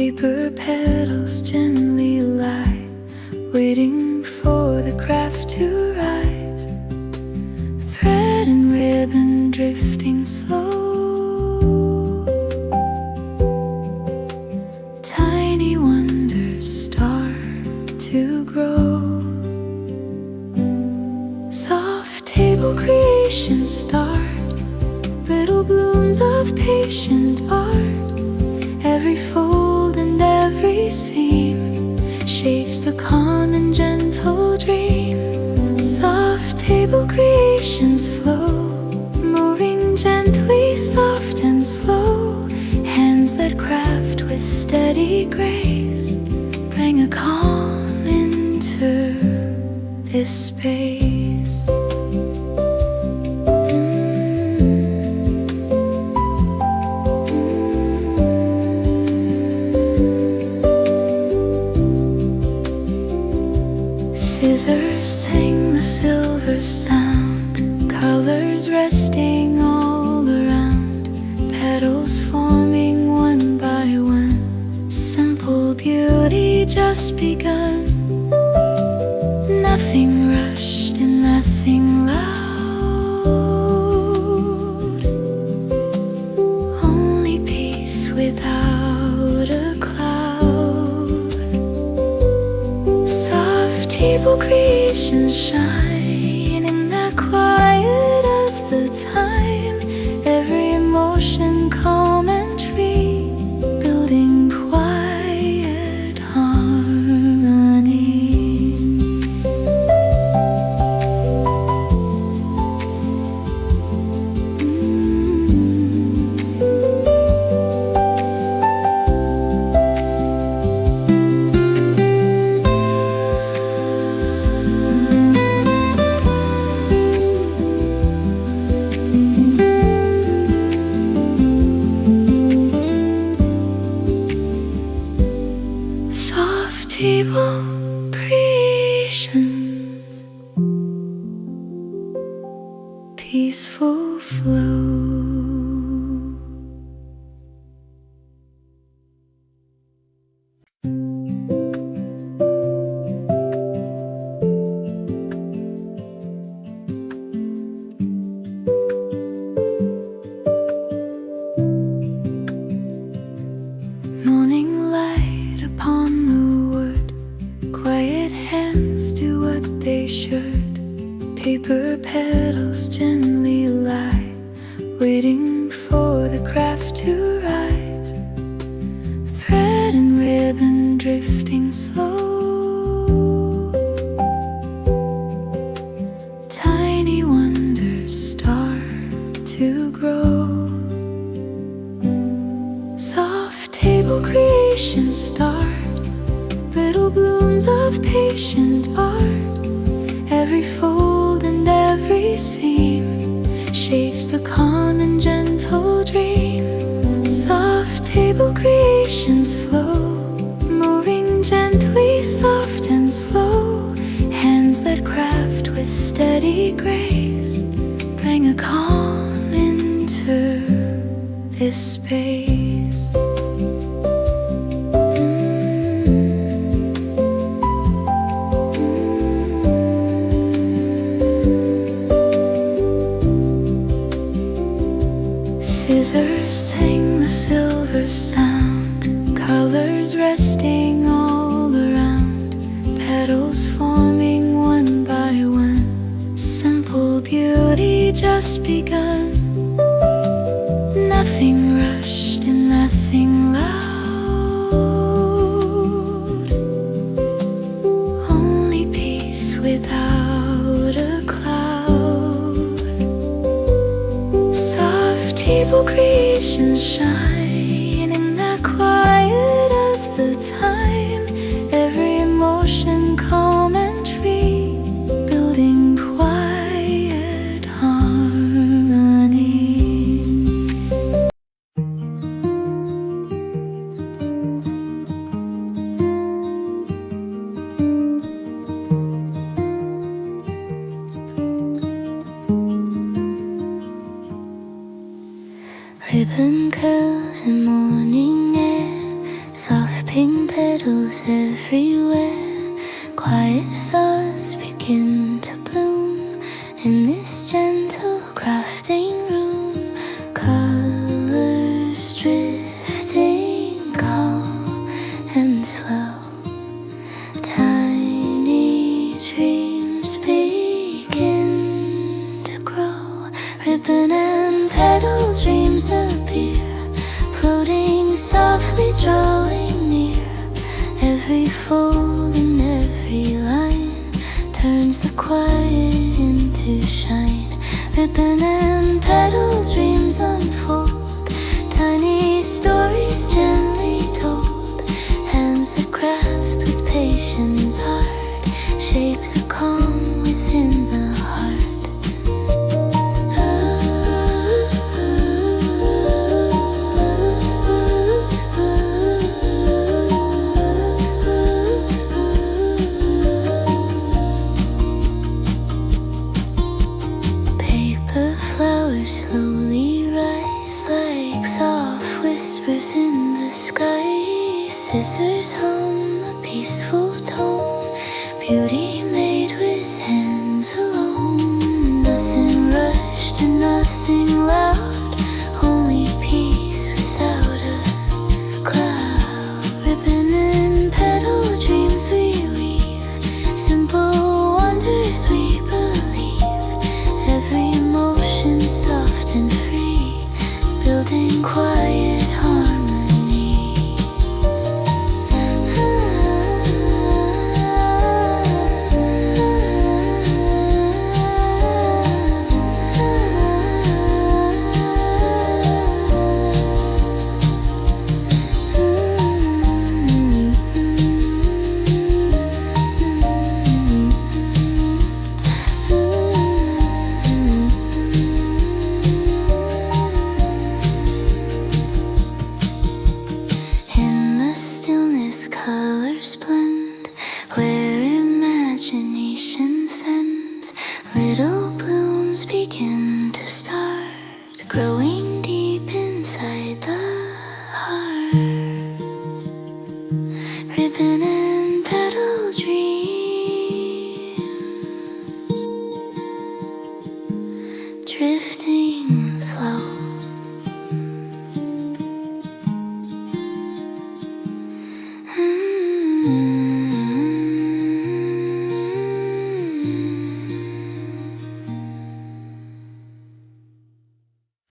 Paper petals gently lie, waiting for the craft to rise. Thread and ribbon drifting slow. Tiny wonders start to grow. Soft table creations start, brittle blooms of patient art. Every fold and every seam shapes a calm and gentle dream. Soft table creations flow, moving gently, soft and slow. Hands that craft with steady grace bring a calm into this space. Scissors sing the silver sound, colors resting all around, petals forming one by one, simple beauty just begun. Nothing rushed and nothing loud, only peace without a cloud. Soft table creations shine in the quiet of the time. Every emotion calm and free, building quiet harmony. Soft table creations, peaceful flow. Morning light upon the wood, quiet hands do what they should. Paper petals gently lie, waiting for the craft to rise. Thread and ribbon drifting slow. Tiny wonders start to grow. Soft table creations start, brittle blooms of patient art. Every fold and every seam shapes a calm and gentle dream. Soft table creations flow, moving gently, soft and slow. Hands that craft with steady grace bring a calm into this space. Scissors sing the silver sound, colors resting all around, petals forming one by one, simple beauty just begun. Nothing rushed and nothing loud, only peace without a cloud. Soft table creations shine in the quiet of the time. Every emotion calm and free, building quiet harmony. Ribbon curls in morning air, soft pink petals everywhere. Quiet thoughts begin to bloom in this gentle crafting room. Colors drifting calm and slow. Tiny dreams begin to grow. Ribbon and petal dreams appear, floating softly, drawing near. Every fold and every line turns the quiet into shine. Ribbon and petal dreams unfold, tiny stories gently told. Hands that craft with patient art shape the calm within the heart. Slowly rise like soft whispers in the sky. Scissors hum a peaceful tone, beauty made with hands alone. Nothing rushed and nothing loud, only peace without a cloud. Ribbon and petal dreams we weave, simple wonders we believe. Every emotion soft and free, building quiet harmony. Colors blend where imagination sends. Little blooms begin to start, growing deep inside the heart. Ribbon and petal dreams, drifting slow. Mm-hmm.